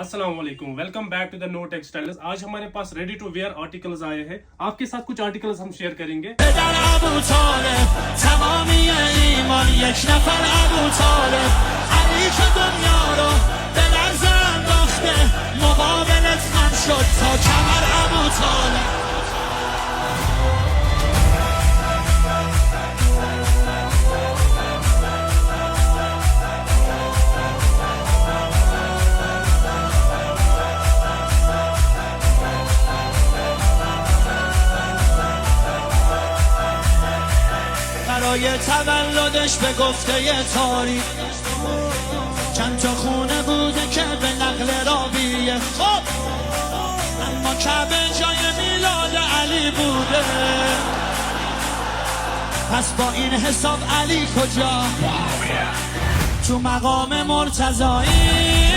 अस्सलाम वालेकुम, welcome back to the no textiles. आज हमारे पास रेडी टू वेयर आर्टिकल्स आए हैं। आपके साथ कुछ आर्टिकल्स हम शेयर करेंगे। برای تولدش به گفته ی تاریخ چند تا خونه بوده که به نقل رابیه، خب اما کعبه جای میلاد علی بوده. پس با این حساب علی کجا؟ تو مقام مرتضایی